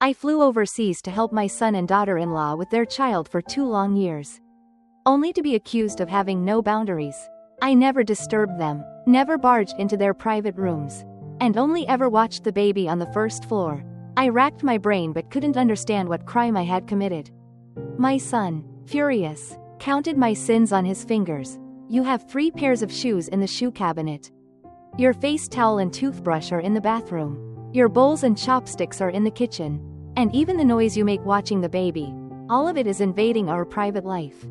I flew overseas to help my son and daughter-in-law with their child for 2 long years. Only to be accused of having no boundaries. I never disturbed them, never barged into their private rooms, and only ever watched the baby on the first floor. I racked my brain but couldn't understand what crime I had committed. My son, furious, counted my sins on his fingers. You have 3 pairs of shoes in the shoe cabinet. Your face towel and toothbrush are in the bathroom. Your bowls and chopsticks are in the kitchen. And even the noise you make watching the baby, all of it is invading our private life.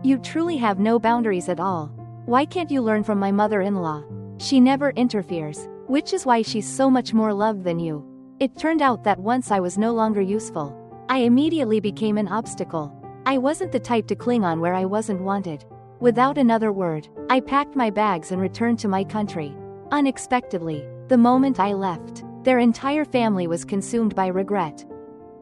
You truly have no boundaries at all. Why can't you learn from my mother-in-law? She never interferes, which is why she's so much more loved than you. It turned out that once I was no longer useful, I immediately became an obstacle. I wasn't the type to cling on where I wasn't wanted. Without another word, I packed my bags and returned to my country. Unexpectedly, the moment I left, their entire family was consumed by regret.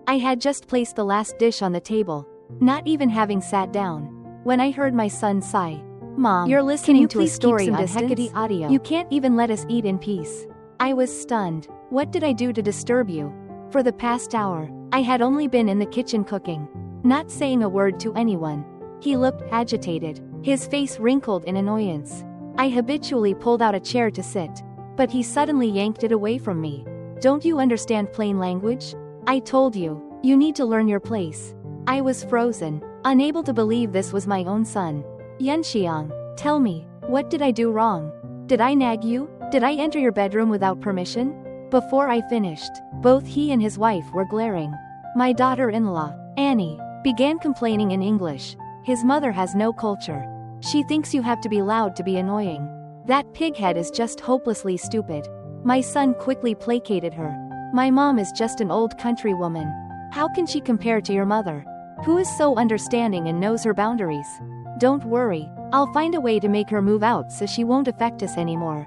I had just placed the last dish on the table, not even having sat down, when I heard my son sigh. Mom, you're listening to a story on Hebe audio. You can't even let us eat in peace. I was stunned. What did I do to disturb you? For the past hour, I had only been in the kitchen cooking, not saying a word to anyone. He looked agitated, his face wrinkled in annoyance. I habitually pulled out a chair to sit, but he suddenly yanked it away from me. Don't you understand plain language? I told you, you need to learn your place. I was frozen, unable to believe this was my own son. Yanxiang, tell me, what did I do wrong? Did I nag you? Did I enter your bedroom without permission? Before I finished, both he and his wife were glaring. My daughter-in-law, Annie, began complaining in English. His mother has no culture. She thinks you have to be loud to be annoying. That pighead is just hopelessly stupid. My son quickly placated her. My mom is just an old country woman. How can she compare to your mother, who is so understanding and knows her boundaries? Don't worry, I'll find a way to make her move out so she won't affect us anymore.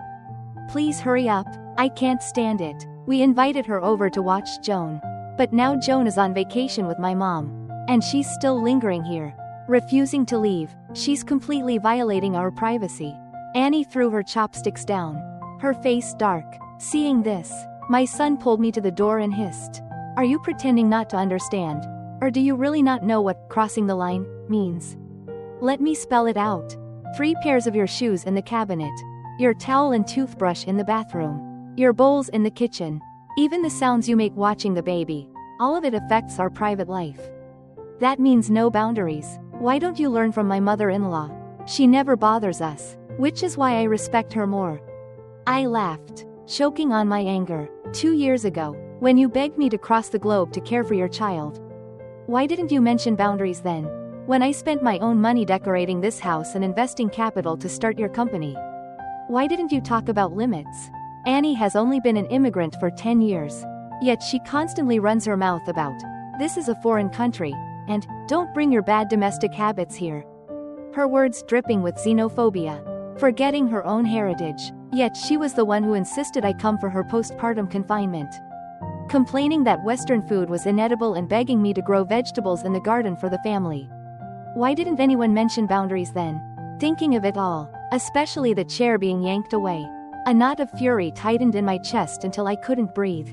Please hurry up, I can't stand it. We invited her over to watch Joan. But now Joan is on vacation with my mom. And she's still lingering here, refusing to leave. She's completely violating our privacy. Annie threw her chopsticks down, her face dark. Seeing this, my son pulled me to the door and hissed. Are you pretending not to understand? Or do you really not know what crossing the line means? Let me spell it out. 3 pairs of your shoes in the cabinet. Your towel and toothbrush in the bathroom. Your bowls in the kitchen. Even the sounds you make watching the baby. All of it affects our private life. That means no boundaries. Why don't you learn from my mother-in-law? She never bothers us, which is why I respect her more. I laughed, choking on my anger. 2 years ago, when you begged me to cross the globe to care for your child. Why didn't you mention boundaries then? When I spent my own money decorating this house and investing capital to start your company. Why didn't you talk about limits? Annie has only been an immigrant for 10 years. Yet she constantly runs her mouth about, this is a foreign country, and, don't bring your bad domestic habits here. Her words dripping with xenophobia. Forgetting her own heritage. Yet she was the one who insisted I come for her postpartum confinement. Complaining that Western food was inedible and begging me to grow vegetables in the garden for the family. Why didn't anyone mention boundaries then? Thinking of it all, especially the chair being yanked away, a knot of fury tightened in my chest until I couldn't breathe.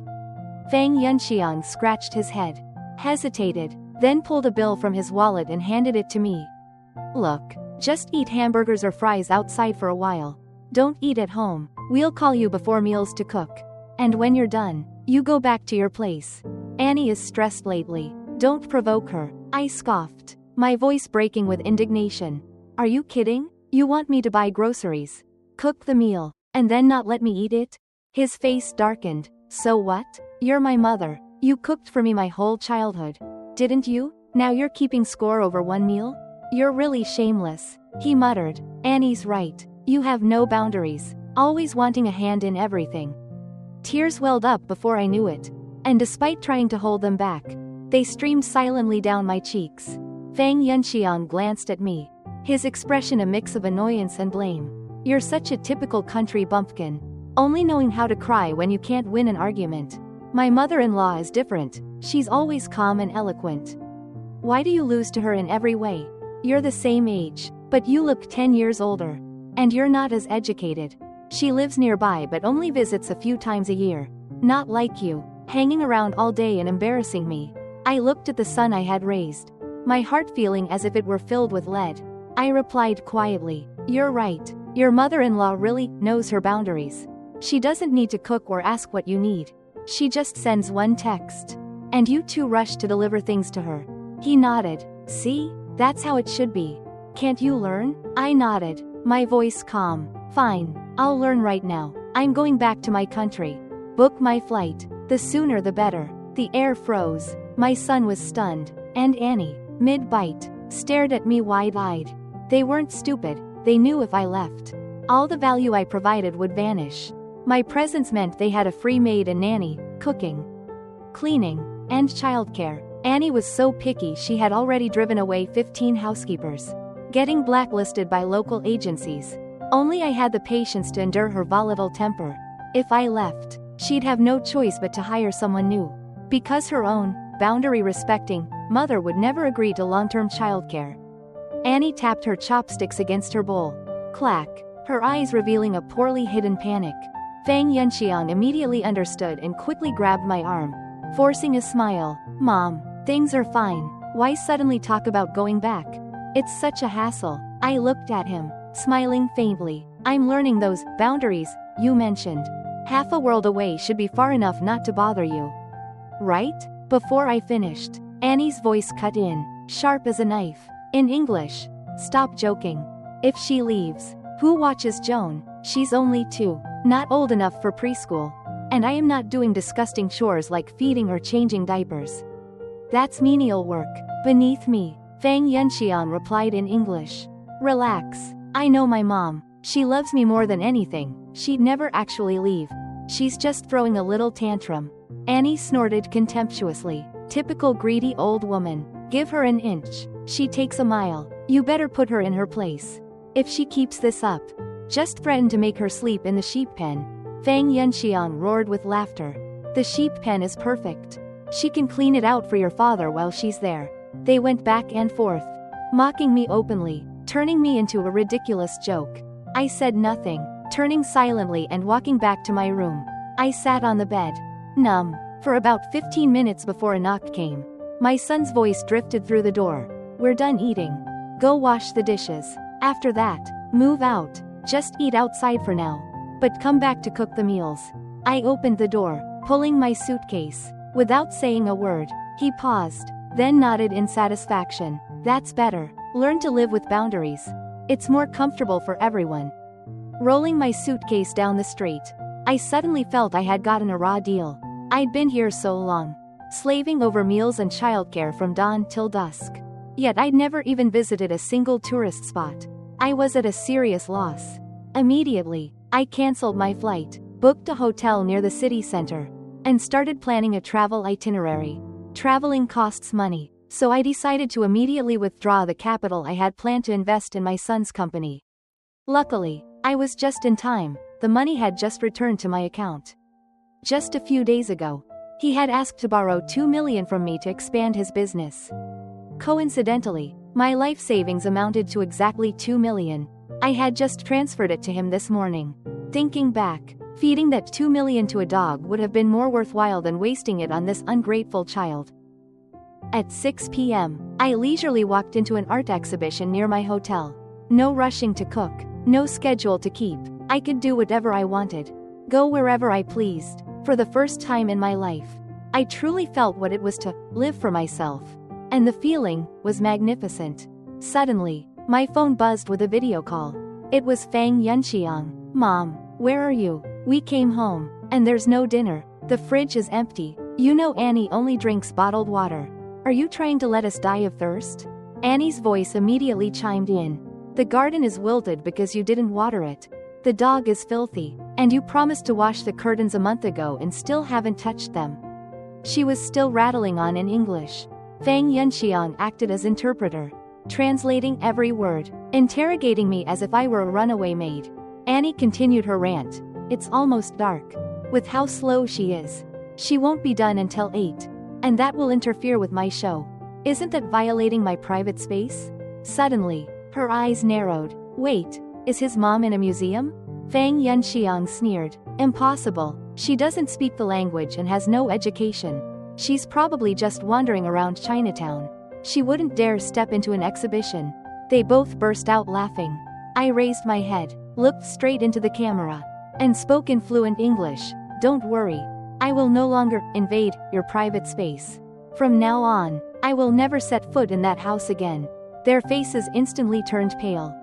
Fang Yunxiang scratched his head, hesitated, then pulled a bill from his wallet and handed it to me. Look, just eat hamburgers or fries outside for a while. Don't eat at home. We'll call you before meals to cook. And when you're done, you go back to your place. Annie is stressed lately. Don't provoke her. I scoffed, my voice breaking with indignation. Are you kidding? You want me to buy groceries, cook the meal, and then not let me eat it? His face darkened. So what? You're my mother. You cooked for me my whole childhood. Didn't you? Now you're keeping score over one meal? You're really shameless, he muttered. Annie's right. You have no boundaries, always wanting a hand in everything. Tears welled up before I knew it, and despite trying to hold them back, they streamed silently down my cheeks. Fang Yunxiang glanced at me, his expression a mix of annoyance and blame. You're such a typical country bumpkin, only knowing how to cry when you can't win an argument. My mother-in-law is different, she's always calm and eloquent. Why do you lose to her in every way? You're the same age, but you look 10 years older. And you're not as educated. She lives nearby but only visits a few times a year. Not like you. hanging around all day and embarrassing me. I looked at the son I had raised, my heart feeling as if it were filled with lead. I replied quietly, "You're right. Your mother-in-law really knows her boundaries. She doesn't need to cook or ask what you need. She just sends one text. And you two rush to deliver things to her." He nodded. "See? That's how it should be. Can't you learn?" I nodded, my voice calm. "Fine. I'll learn right now. I'm going back to my country. Book my flight. The sooner the better." The air froze. My son was stunned, and Annie, mid-bite, stared at me wide-eyed. They weren't stupid, they knew if I left, all the value I provided would vanish. My presence meant they had a free maid and nanny, cooking, cleaning, and childcare. Annie was so picky she had already driven away 15 housekeepers, getting blacklisted by local agencies. Only I had the patience to endure her volatile temper. If I left, she'd have no choice but to hire someone new, because her own, boundary-respecting, mother would never agree to long-term childcare. Annie tapped her chopsticks against her bowl. Clack, her eyes revealing a poorly hidden panic. Fang Yunxiang immediately understood and quickly grabbed my arm, forcing a smile. "Mom, things are fine. Why suddenly talk about going back? It's such a hassle." I looked at him, smiling faintly. "I'm learning those boundaries you mentioned. Half a world away should be far enough not to bother you, right?" Before I finished, Annie's voice cut in, sharp as a knife. In English, "Stop joking. If she leaves, who watches Joan? She's only 2, not old enough for preschool. And I am not doing disgusting chores like feeding or changing diapers. That's menial work, beneath me." Fang Yunxiang replied in English. "Relax. I know my mom. She loves me more than anything. She'd never actually leave. She's just throwing a little tantrum." Annie snorted contemptuously. "Typical greedy old woman. Give her an inch, she takes a mile. You better put her in her place. If she keeps this up, just threaten to make her sleep in the sheep pen." Fang Yunxiang roared with laughter. "The sheep pen is perfect. She can clean it out for your father while she's there." They went back and forth, mocking me openly, turning me into a ridiculous joke. I said nothing, turning silently and walking back to my room. I sat on the bed, numb, for about 15 minutes before a knock came. My son's voice drifted through the door. "We're done eating. Go wash the dishes. After that, move out. Just eat outside for now. But come back to cook the meals." I opened the door, pulling my suitcase. Without saying a word, he paused, then nodded in satisfaction. "That's better. Learn to live with boundaries. It's more comfortable for everyone." Rolling my suitcase down the street, I suddenly felt I had gotten a raw deal. I'd been here so long, slaving over meals and childcare from dawn till dusk. Yet I'd never even visited a single tourist spot. I was at a serious loss. Immediately, I canceled my flight, booked a hotel near the city center, and started planning a travel itinerary. Traveling costs money, so I decided to immediately withdraw the capital I had planned to invest in my son's company. Luckily, I was just in time. The money had just returned to my account. Just a few days ago, he had asked to borrow $2 million from me to expand his business. Coincidentally, my life savings amounted to exactly $2 million. I had just transferred it to him this morning. Thinking back, feeding that $2 million to a dog would have been more worthwhile than wasting it on this ungrateful child. At 6 p.m., I leisurely walked into an art exhibition near my hotel. No rushing to cook, no schedule to keep. I could do whatever I wanted, go wherever I pleased. For the first time in my life, I truly felt what it was to live for myself. And the feeling was magnificent. Suddenly, my phone buzzed with a video call. It was Fang Yunxiang. "Mom, where are you? We came home, and there's no dinner. The fridge is empty. You know Annie only drinks bottled water. Are you trying to let us die of thirst?" Annie's voice immediately chimed in. "The garden is wilted because you didn't water it. The dog is filthy, and you promised to wash the curtains a month ago and still haven't touched them." She was still rattling on in English. Fang Yunxiang acted as interpreter, translating every word, interrogating me as if I were a runaway maid. Annie continued her rant. "It's almost dark. With how slow she is, she won't be done until 8. And that will interfere with my show. Isn't that violating my private space?" Suddenly, her eyes narrowed. "Wait, is his mom in a museum?" Fang Yunxiang sneered. "Impossible. She doesn't speak the language and has no education. She's probably just wandering around Chinatown. She wouldn't dare step into an exhibition. They both burst out laughing. I raised my head, looked straight into the camera, and spoke in fluent English. Don't worry. I will no longer invade your private space. From now on, I will never set foot in that house again. Their faces instantly turned pale.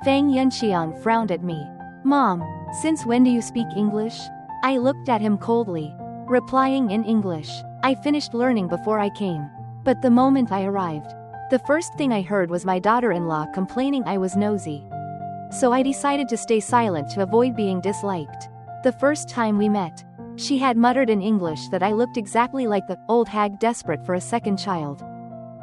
Fang Yunxiang frowned at me. Mom, since when do you speak English? I looked at him coldly, replying in English. I finished learning before I came. But the moment I arrived, the first thing I heard was my daughter-in-law complaining I was nosy. So I decided to stay silent to avoid being disliked. The first time we met, she had muttered in English that I looked exactly like the old hag desperate for a second child.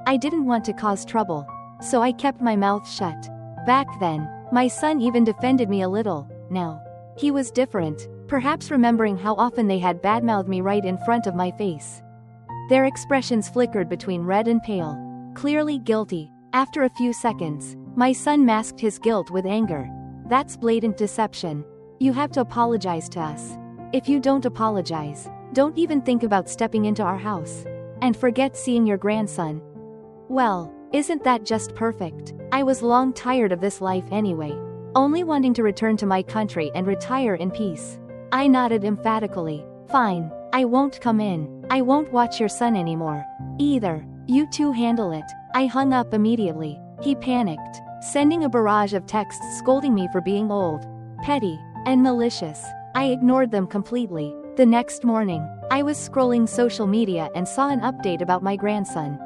I didn't want to cause trouble, so I kept my mouth shut. Back then, my son even defended me a little. Now, he was different, perhaps remembering how often they had badmouthed me right in front of my face. Their expressions flickered between red and pale, clearly guilty. After a few seconds, my son masked his guilt with anger. That's blatant deception. You have to apologize to us. If you don't apologize, don't even think about stepping into our house. And forget seeing your grandson. Well, isn't that just perfect? I was long tired of this life anyway, only wanting to return to my country and retire in peace. I nodded emphatically. Fine, I won't come in. I won't watch your son anymore. Either. You two handle it. I hung up immediately. He panicked, sending a barrage of texts scolding me for being old, petty, and malicious. I ignored them completely. The next morning, I was scrolling social media and saw an update about my grandson.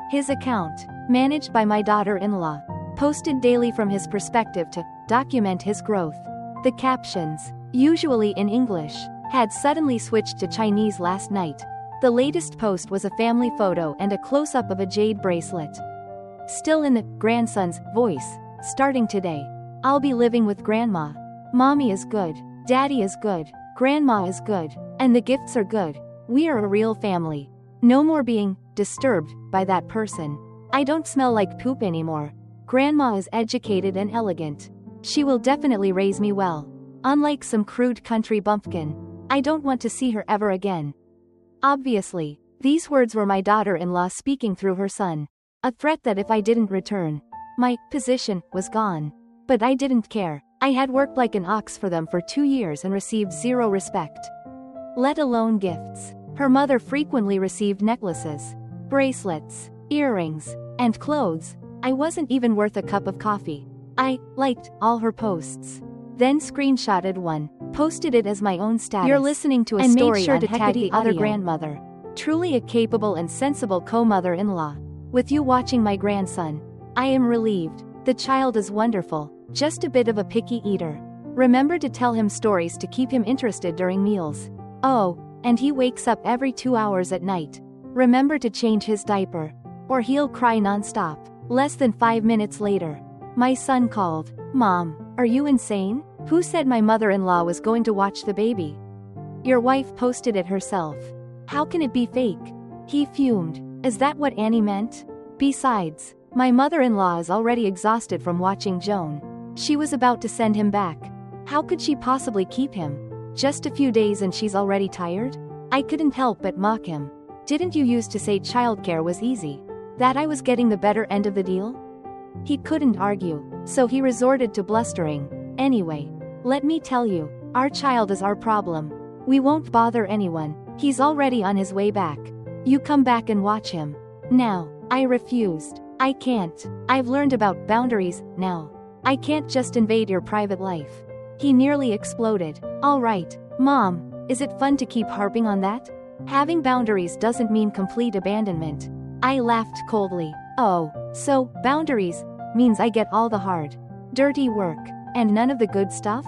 His account, managed by my daughter-in-law, posted daily from his perspective to document his growth. The captions, usually in English, had suddenly switched to Chinese last night. The latest post was a family photo and a close-up of a jade bracelet. Still in the grandson's voice, starting today, I'll be living with grandma. Mommy is good, daddy is good, grandma is good, and the gifts are good. We are a real family. No more being disturbed by that person. I don't smell like poop anymore. Grandma is educated and elegant. She will definitely raise me well. Unlike some crude country bumpkin, I don't want to see her ever again. Obviously, these words were my daughter-in-law speaking through her son. A threat that if I didn't return, my position was gone. But I didn't care. I had worked like an ox for them for 2 years and received zero respect. Let alone gifts. Her mother frequently received necklaces, bracelets, earrings, and clothes. I wasn't even worth a cup of coffee. I liked all her posts, then screenshotted one, posted it as my own status. You're listening to a and story made sure on to Hebe, tag the the other audio. grandmother. Truly a capable and sensible co-mother-in-law. With you watching my grandson, I am relieved. The child is wonderful, just a bit of a picky eater. Remember to tell him stories to keep him interested during meals. Oh, and he wakes up every 2 hours at night. Remember to change his diaper, or he'll cry non-stop. Less than 5 minutes later, my son called. Mom, are you insane? Who said my mother-in-law was going to watch the baby? Your wife posted it herself. How can it be fake? He fumed. Is that what Annie meant? Besides, my mother-in-law is already exhausted from watching Joan. She was about to send him back. How could she possibly keep him? Just a few days and she's already tired? I couldn't help but mock him. Didn't you used to say childcare was easy? That I was getting the better end of the deal? He couldn't argue, so he resorted to blustering. Anyway, let me tell you, our child is our problem. We won't bother anyone. He's already on his way back. You come back and watch him. Now. I refused. I can't. I've learned about boundaries now. I can't just invade your private life. He nearly exploded. All right, Mom, is it fun to keep harping on that? Having boundaries doesn't mean complete abandonment. I laughed coldly. Oh, so, boundaries means I get all the hard, dirty work, and none of the good stuff?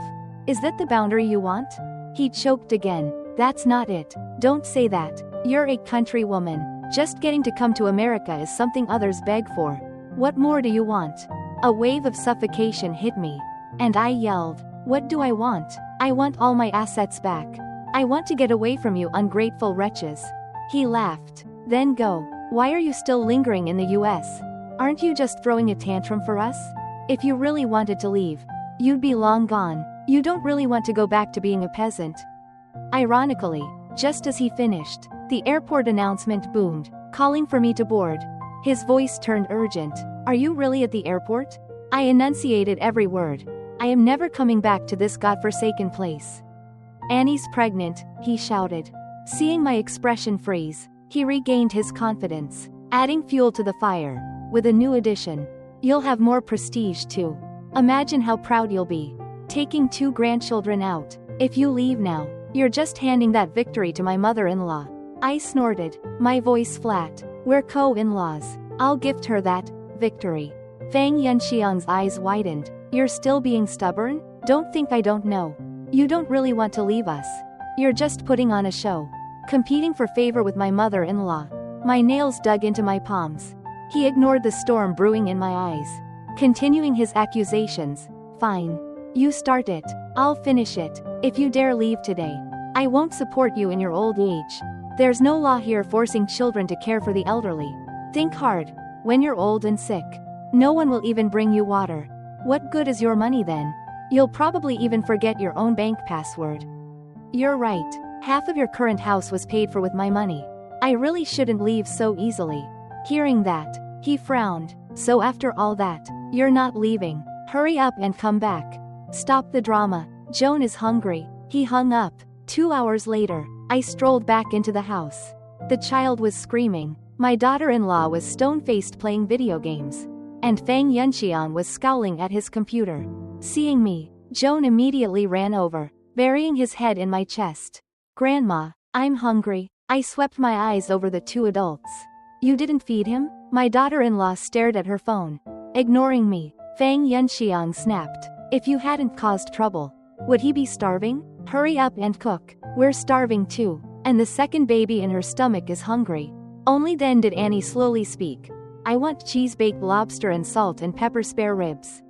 Is that the boundary you want? He choked again. That's not it. Don't say that. You're a country woman. Just getting to come to America is something others beg for. What more do you want? A wave of suffocation hit me, and I yelled, what do I want? I want all my assets back. I want to get away from you ungrateful wretches. He laughed. Then go. Why are you still lingering in the US? Aren't you just throwing a tantrum for us? If you really wanted to leave, you'd be long gone. You don't really want to go back to being a peasant. Ironically, just as he finished, the airport announcement boomed, calling for me to board. His voice turned urgent. Are you really at the airport? I enunciated every word. I am never coming back to this godforsaken place. Annie's pregnant, he shouted. Seeing my expression freeze, he regained his confidence, adding fuel to the fire. With a new addition. You'll have more prestige too. Imagine how proud you'll be. Taking 2 grandchildren out. If you leave now, you're just handing that victory to my mother-in-law. I snorted, my voice flat. We're co-in-laws. I'll gift her that victory. Fang Yunxiang's eyes widened. You're still being stubborn? Don't think I don't know. You don't really want to leave us. You're just putting on a show. Competing for favor with my mother-in-law. My nails dug into my palms. He ignored the storm brewing in my eyes. Continuing his accusations. Fine. You start it. I'll finish it. If you dare leave today, I won't support you in your old age. There's no law here forcing children to care for the elderly. Think hard. When you're old and sick, no one will even bring you water. What good is your money then? You'll probably even forget your own bank password. You're right. Half of your current house was paid for with my money. I really shouldn't leave so easily. Hearing that, he frowned. So after all that, you're not leaving. Hurry up and come back. Stop the drama. Joan is hungry. He hung up. 2 hours later, I strolled back into the house. The child was screaming. My daughter-in-law was stone-faced playing video games. And Fang Yunxiang was scowling at his computer. Seeing me, Joan immediately ran over, burying his head in my chest. Grandma, I'm hungry. I swept my eyes over the 2 adults. You didn't feed him? My daughter-in-law stared at her phone. Ignoring me, Fang Yunxiang snapped. If you hadn't caused trouble, would he be starving? Hurry up and cook. We're starving too, and the second baby in her stomach is hungry. Only then did Annie slowly speak. I want cheese-baked lobster and salt and pepper spare ribs.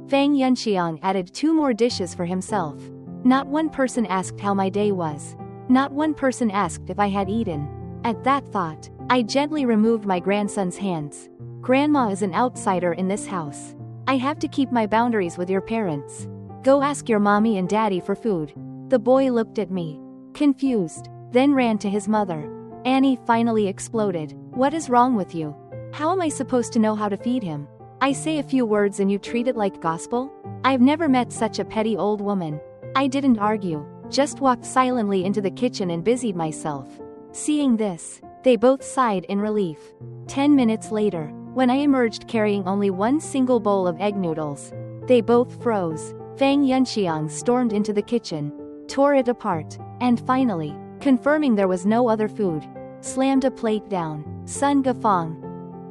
Fang Yunxiang added 2 more dishes for himself. Not one person asked how my day was. Not one person asked if I had eaten. At that thought, I gently removed my grandson's hands. Grandma is an outsider in this house. I have to keep my boundaries with your parents. Go ask your mommy and daddy for food. The boy looked at me, confused, then ran to his mother. Annie finally exploded. What is wrong with you? How am I supposed to know how to feed him? I say a few words and you treat it like gospel? I've never met such a petty old woman. I didn't argue, just walked silently into the kitchen and busied myself. Seeing this, they both sighed in relief. 10 minutes later, when I emerged carrying only one single bowl of egg noodles, they both froze. Fang Yunxiang stormed into the kitchen, tore it apart, and finally, confirming there was no other food, slammed a plate down. Sun Gafang.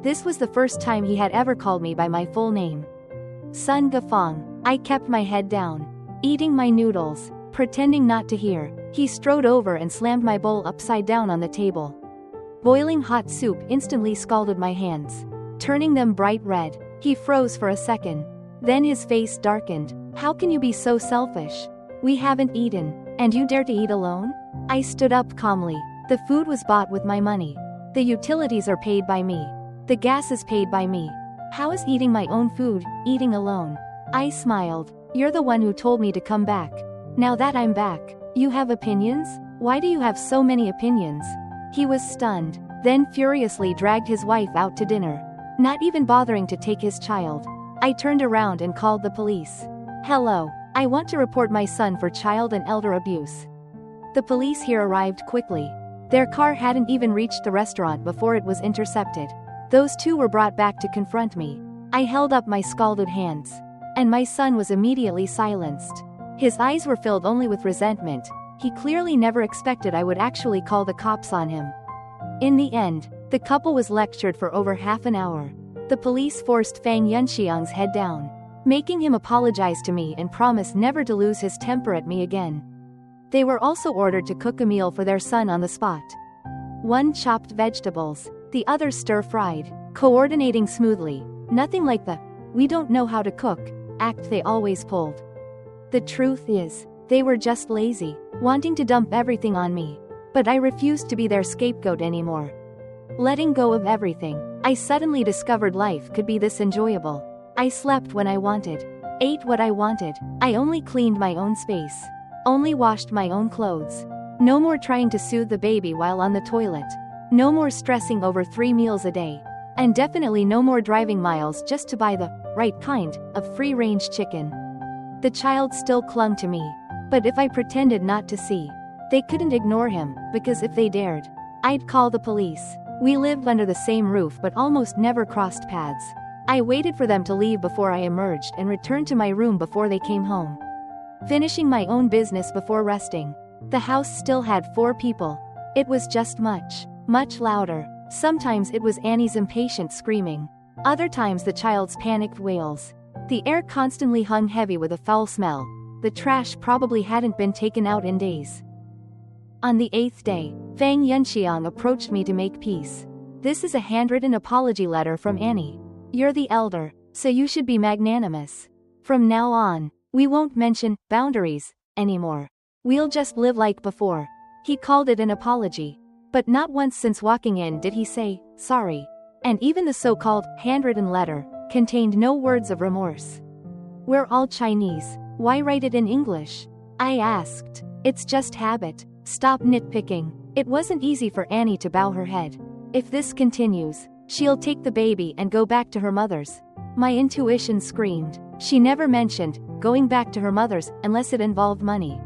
This was the first time he had ever called me by my full name. Sun Gafang. I kept my head down, eating my noodles, pretending not to hear. He strode over and slammed my bowl upside down on the table. Boiling hot soup instantly scalded my hands, turning them bright red. He froze for a second. Then his face darkened. How can you be so selfish? We haven't eaten, and you dare to eat alone? I stood up calmly. The food was bought with my money. The utilities are paid by me. The gas is paid by me. How is eating my own food, eating alone? I smiled. You're the one who told me to come back. Now that I'm back, you have opinions? Why do you have so many opinions? He was stunned, then furiously dragged his wife out to dinner, not even bothering to take his child. I turned around and called the police. Hello, I want to report my son for child and elder abuse. The police here arrived quickly. Their car hadn't even reached the restaurant before it was intercepted. Those 2 were brought back to confront me. I held up my scalded hands, and my son was immediately silenced. His eyes were filled only with resentment. He clearly never expected I would actually call the cops on him. In the end, the couple was lectured for over half an hour. The police forced Fang Yunxiang's head down, making him apologize to me and promise never to lose his temper at me again. They were also ordered to cook a meal for their son on the spot. One chopped vegetables, the other stir-fried, coordinating smoothly. Nothing like the "we don't know how to cook" act they always pulled. The truth is, they were just lazy, wanting to dump everything on me. But I refused to be their scapegoat anymore. Letting go of everything, I suddenly discovered life could be this enjoyable. I slept when I wanted, ate what I wanted. I only cleaned my own space, only washed my own clothes, No more trying to soothe the baby while on the toilet. No more stressing over 3 meals a day. And definitely no more driving miles just to buy the right kind of free-range chicken. The child still clung to me. But if I pretended not to see, they couldn't ignore him, because if they dared, I'd call the police. We lived under the same roof but almost never crossed paths. I waited for them to leave before I emerged and returned to my room before they came home. Finishing my own business before resting. The house still had 4 people. It was just much louder. Sometimes it was Annie's impatient screaming. Other times the child's panicked wails. The air constantly hung heavy with a foul smell. The trash probably hadn't been taken out in days. On the 8th day, Fang Yunxiang approached me to make peace. This is a handwritten apology letter from Annie. You're the elder, so you should be magnanimous. From now on, we won't mention boundaries anymore. We'll just live like before. He called it an apology. But not once since walking in did he say, sorry. And even the so-called handwritten letter contained no words of remorse. We're all Chinese. Why write it in English? I asked. It's just habit. Stop nitpicking. It wasn't easy for Annie to bow her head. If this continues, she'll take the baby and go back to her mother's. My intuition screamed. She never mentioned going back to her mother's unless it involved money.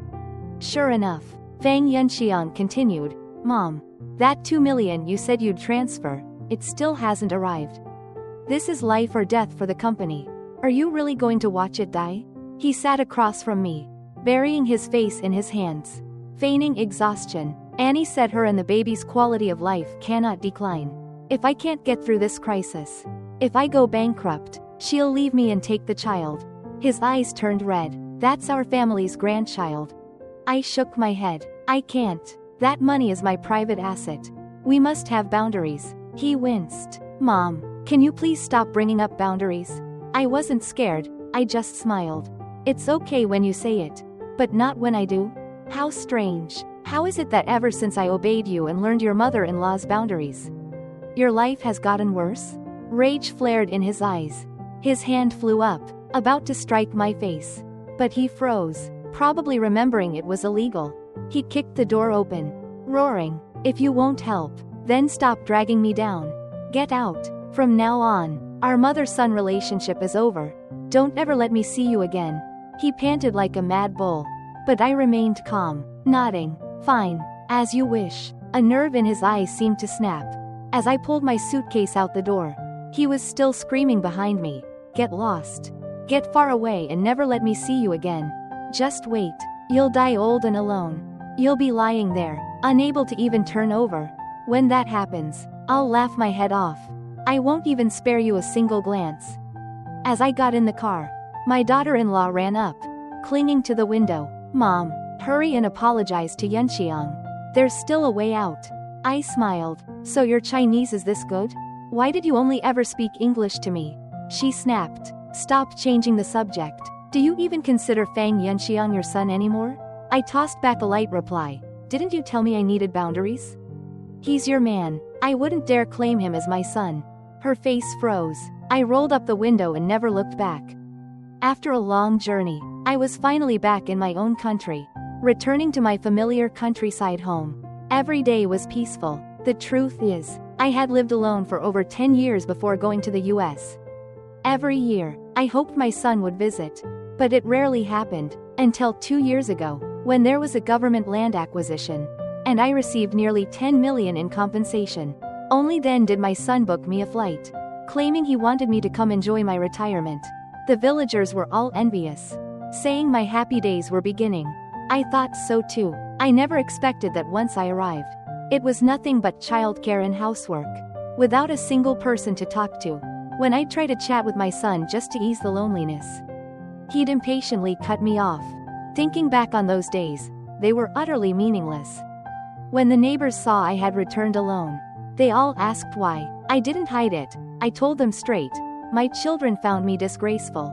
Sure enough, Fang Yunxiang continued, Mom, that 2 million you said you'd transfer, it still hasn't arrived. This is life or death for the company. Are you really going to watch it die? He sat across from me, burying his face in his hands. Feigning exhaustion, Annie said her and the baby's quality of life cannot decline. If I can't get through this crisis, if I go bankrupt, she'll leave me and take the child. His eyes turned red. That's our family's grandchild. I shook my head. I can't. That money is my private asset. We must have boundaries. He winced. Mom, can you please stop bringing up boundaries? I wasn't scared, I just smiled. It's okay when you say it, but not when I do. How strange. How is it that ever since I obeyed you and learned your mother-in-law's boundaries, your life has gotten worse? Rage flared in his eyes. His hand flew up, about to strike my face. But he froze, probably remembering it was illegal. He kicked the door open, roaring, if you won't help, then stop dragging me down. Get out. From now on, our mother-son relationship is over. Don't ever let me see you again. He panted like a mad bull. But I remained calm, nodding. Fine, as you wish. A nerve in his eyes seemed to snap. As I pulled my suitcase out the door, he was still screaming behind me. Get lost. Get far away and never let me see you again. Just wait. You'll die old and alone. You'll be lying there, unable to even turn over. When that happens, I'll laugh my head off. I won't even spare you a single glance. As I got in the car, my daughter-in-law ran up, clinging to the window. Mom, hurry and apologize to Yunxiang. There's still a way out. I smiled. So your Chinese is this good? Why did you only ever speak English to me? She snapped. Stop changing the subject. Do you even consider Fang Yunxiang your son anymore? I tossed back a light reply. Didn't you tell me I needed boundaries? He's your man. I wouldn't dare claim him as my son. Her face froze. I rolled up the window and never looked back. After a long journey, I was finally back in my own country, returning to my familiar countryside home. Every day was peaceful. The truth is, I had lived alone for over 10 years before going to the US. Every year, I hoped my son would visit. But it rarely happened, until 2 years ago, when there was a government land acquisition, and I received nearly 10 million in compensation. Only then did my son book me a flight, claiming he wanted me to come enjoy my retirement. The villagers were all envious, saying my happy days were beginning. I thought so too. I never expected that once I arrived, it was nothing but childcare and housework, without a single person to talk to. When I tried to chat with my son just to ease the loneliness, he'd impatiently cut me off. Thinking back on those days, they were utterly meaningless. When the neighbors saw I had returned alone, they all asked why. I didn't hide it. I told them straight. My children found me disgraceful.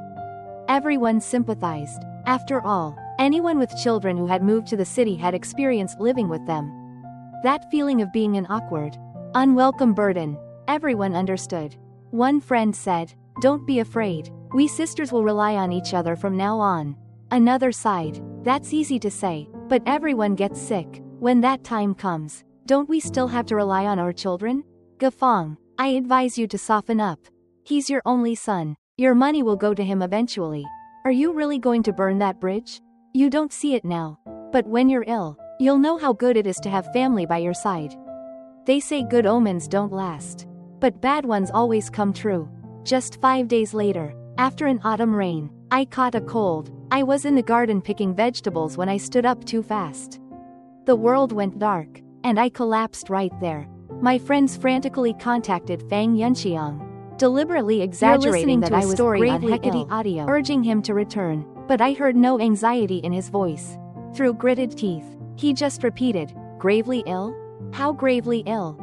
Everyone sympathized. After all, anyone with children who had moved to the city had experienced living with them. That feeling of being an awkward, unwelcome burden, everyone understood. One friend said, "Don't be afraid. We sisters will rely on each other from now on." Another sighed. That's easy to say, but everyone gets sick. When that time comes, don't we still have to rely on our children? Gafong, I advise you to soften up. He's your only son. Your money will go to him eventually. Are you really going to burn that bridge? You don't see it now. But when you're ill, you'll know how good it is to have family by your side. They say good omens don't last. But bad ones always come true. Just 5 days later, after an autumn rain, I caught a cold. I was in the garden picking vegetables when I stood up too fast. The world went dark, and I collapsed right there. My friends frantically contacted Fang Yunxiang, deliberately exaggerating that I was gravely ill, urging him to return, but I heard no anxiety in his voice. Through gritted teeth, he just repeated, "Gravely ill? How gravely ill?"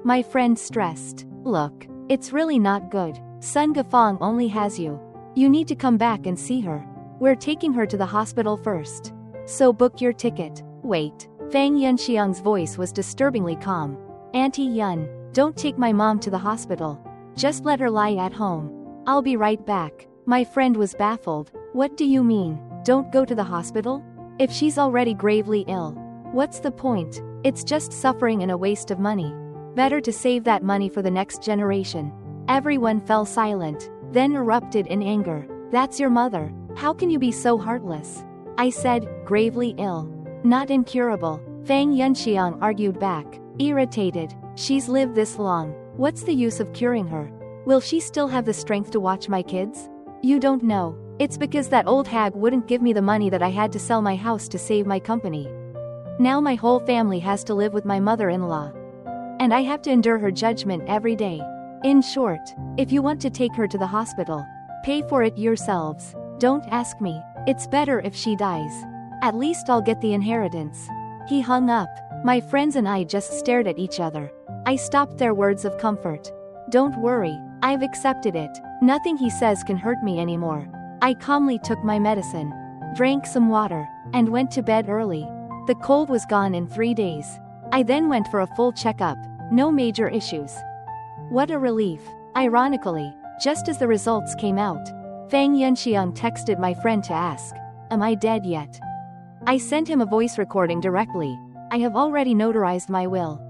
My friend stressed, "Look, it's really not good. Son Gafong only has you. You need to come back and see her. We're taking her to the hospital first. So book your ticket." Wait. Fang Yunxiang's voice was disturbingly calm. "Auntie Yun, don't take my mom to the hospital. Just let her lie at home. I'll be right back." My friend was baffled. "What do you mean, don't go to the hospital? If she's already gravely ill, what's the point? It's just suffering and a waste of money. Better to save that money for the next generation." Everyone fell silent, then erupted in anger. "That's your mother. How can you be so heartless?" I said, "Gravely ill. Not incurable." Fang Yunxiang argued back, irritated. "She's lived this long. What's the use of curing her? Will she still have the strength to watch my kids? You don't know. It's because that old hag wouldn't give me the money that I had to sell my house to save my company. Now my whole family has to live with my mother-in-law. And I have to endure her judgment every day. In short, if you want to take her to the hospital, pay for it yourselves. Don't ask me. It's better if she dies. At least I'll get the inheritance." He hung up. My friends and I just stared at each other. I stopped their words of comfort. "Don't worry, I've accepted it. Nothing he says can hurt me anymore." I calmly took my medicine, drank some water, and went to bed early. The cold was gone in 3 days. I then went for a full checkup. No major issues. What a relief. Ironically, just as the results came out, Fang Yunxiang texted my friend to ask, "Am I dead yet?" I sent him a voice recording directly. "I have already notarized my will.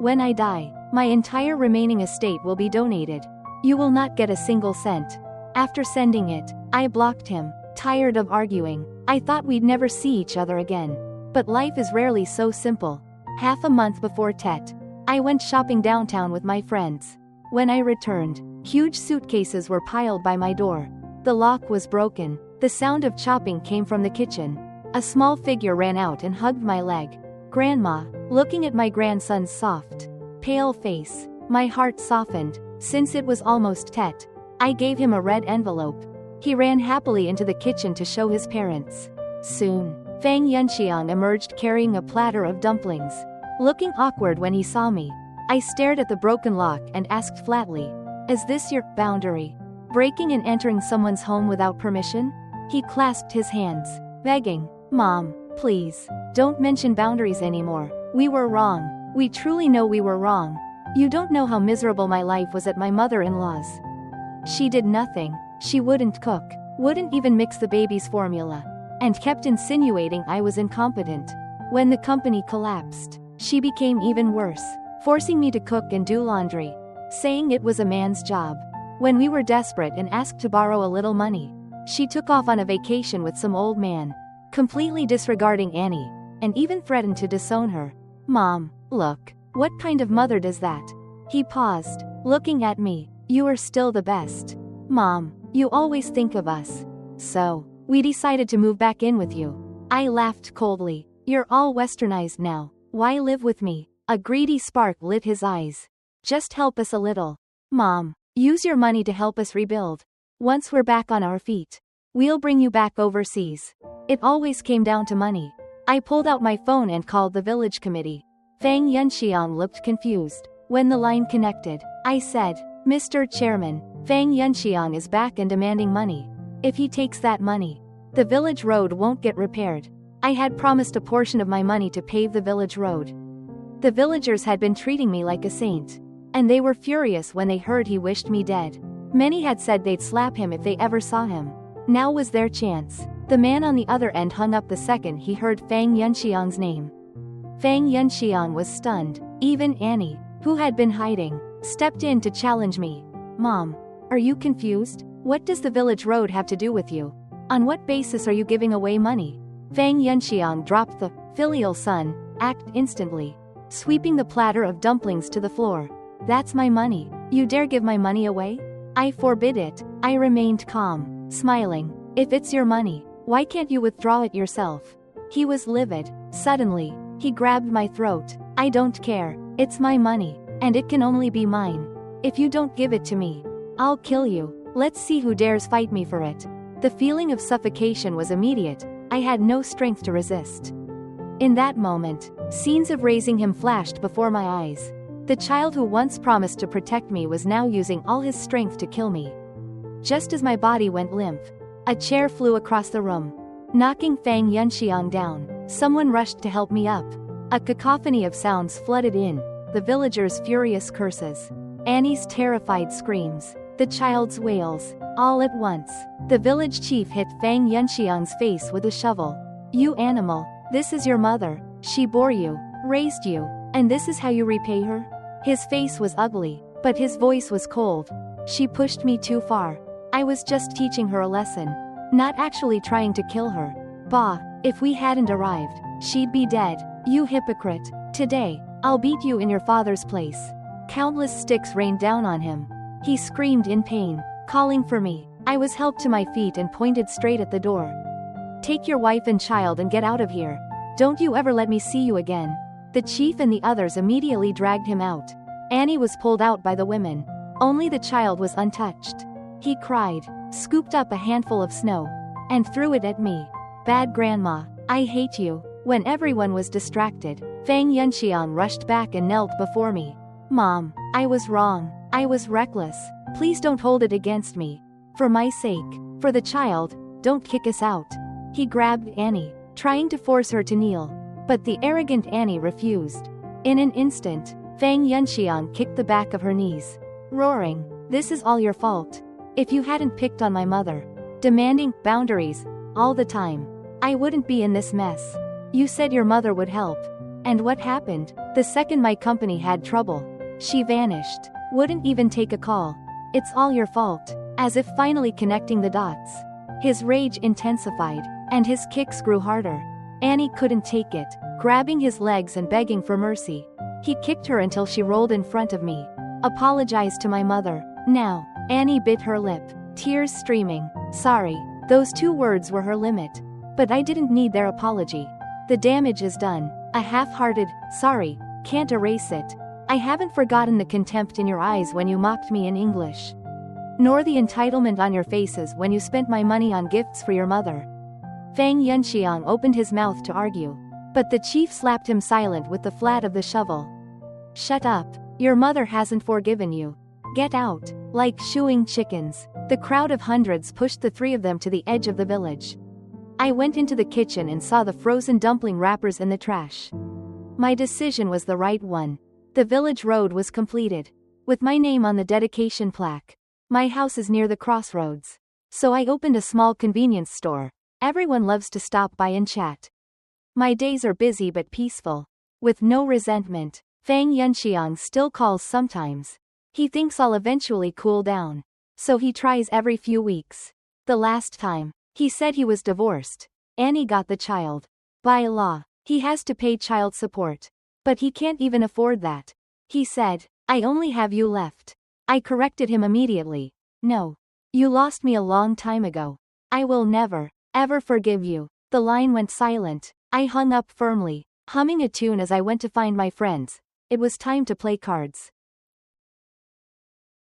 When I die, my entire remaining estate will be donated. You will not get a single cent." After sending it, I blocked him, tired of arguing. I thought we'd never see each other again. But life is rarely so simple. Half a month before Tet, I went shopping downtown with my friends. When I returned, huge suitcases were piled by my door. The lock was broken. The sound of chopping came from the kitchen. A small figure ran out and hugged my leg. Grandma, looking at my grandson's soft, pale face, my heart softened. Since it was almost Tet, I gave him a red envelope. He ran happily into the kitchen to show his parents. Soon, Fang Yunxiang emerged carrying a platter of dumplings. Looking awkward when he saw me, I stared at the broken lock and asked flatly, "Is this your boundary? Breaking and entering someone's home without permission?" He clasped his hands, begging, "Mom, please, don't mention boundaries anymore. We were wrong. We truly know we were wrong. You don't know how miserable my life was at my mother-in-law's. She did nothing. She wouldn't cook, wouldn't even mix the baby's formula, and kept insinuating I was incompetent. When the company collapsed, she became even worse, forcing me to cook and do laundry, saying it was a man's job. When we were desperate and asked to borrow a little money, she took off on a vacation with some old man, completely disregarding Annie, and even threatened to disown her. Mom, look, what kind of mother does that?" He paused, looking at me. "You are still the best. Mom, you always think of us. So, we decided to move back in with you." I laughed coldly. "You're all westernized now. Why live with me?" A greedy spark lit his eyes. "Just help us a little. Mom, use your money to help us rebuild. Once we're back on our feet, we'll bring you back overseas." It always came down to money. I pulled out my phone and called the village committee. Fang Yunxiang looked confused. When the line connected, I said, "Mr. Chairman, Fang Yunxiang is back and demanding money. If he takes that money, the village road won't get repaired." I had promised a portion of my money to pave the village road. The villagers had been treating me like a saint, and they were furious when they heard he wished me dead. Many had said they'd slap him if they ever saw him. Now was their chance. The man on the other end hung up the second he heard Fang Yunxiang's name. Fang Yunxiang was stunned. Even Annie, who had been hiding, stepped in to challenge me. Mom, are you confused? What does the village road have to do with you? On what basis are you giving away money? Fang Yunxiang dropped the filial son act instantly, sweeping the platter of dumplings to the floor. That's my money. You dare give my money away? I forbid it. I remained calm, smiling. If it's your money, why can't you withdraw it yourself? He was livid. Suddenly, he grabbed my throat. I don't care. It's my money, and it can only be mine. If you don't give it to me, I'll kill you. Let's see who dares fight me for it. The feeling of suffocation was immediate. I had no strength to resist. In that moment, scenes of raising him flashed before my eyes. The child who once promised to protect me was now using all his strength to kill me. Just as my body went limp, a chair flew across the room, knocking Fang Yunxiang down. Someone rushed to help me up. A cacophony of sounds flooded in, the villagers' furious curses, Annie's terrified screams, the child's wails. All at once, the village chief hit Fang Yunxiang's face with a shovel. You animal, this is your mother. She bore you, raised you, and this is how you repay her? His face was ugly, but his voice was cold. She pushed me too far. I was just teaching her a lesson, not actually trying to kill her. Bah, if we hadn't arrived, she'd be dead. You hypocrite. Today, I'll beat you in your father's place. Countless sticks rained down on him. He screamed in pain, calling for me. I was helped to my feet and pointed straight at the door. Take your wife and child and get out of here. Don't you ever let me see you again. The chief and the others immediately dragged him out. Annie was pulled out by the women. Only the child was untouched. He cried, scooped up a handful of snow, and threw it at me. Bad grandma, I hate you. When everyone was distracted, Fang Yunxiang rushed back and knelt before me. Mom, I was wrong. I was reckless. Please don't hold it against me. For my sake, for the child, don't kick us out. He grabbed Annie, trying to force her to kneel, but the arrogant Annie refused. In an instant, Fang Yunxiang kicked the back of her knees, roaring, "This is all your fault. If you hadn't picked on my mother, demanding boundaries all the time, I wouldn't be in this mess. You said your mother would help. And what happened? The second my company had trouble, she vanished. Wouldn't even take a call. It's all your fault." As if finally connecting the dots. His rage intensified, and his kicks grew harder. Annie couldn't take it, grabbing his legs and begging for mercy. He kicked her until she rolled in front of me. Apologize to my mother. Now, Annie bit her lip, tears streaming. Sorry, those two words were her limit. But I didn't need their apology. The damage is done. A half-hearted, sorry, can't erase it. I haven't forgotten the contempt in your eyes when you mocked me in English. Nor the entitlement on your faces when you spent my money on gifts for your mother. Fang Yunxiang opened his mouth to argue, but the chief slapped him silent with the flat of the shovel. Shut up. Your mother hasn't forgiven you. Get out. Like shooing chickens, the crowd of hundreds pushed the three of them to the edge of the village. I went into the kitchen and saw the frozen dumpling wrappers in the trash. My decision was the right one. The village road was completed, with my name on the dedication plaque. My house is near the crossroads, so I opened a small convenience store. Everyone loves to stop by and chat. My days are busy but peaceful, with no resentment. Fang Yunxiang still calls sometimes. He thinks I'll eventually cool down, so he tries every few weeks. The last time, he said he was divorced. Annie got the child. By law, he has to pay child support, but he can't even afford that. He said, I only have you left. I corrected him immediately. No. You lost me a long time ago. I will never, ever forgive you. The line went silent. I hung up firmly, humming a tune as I went to find my friends. It was time to play cards.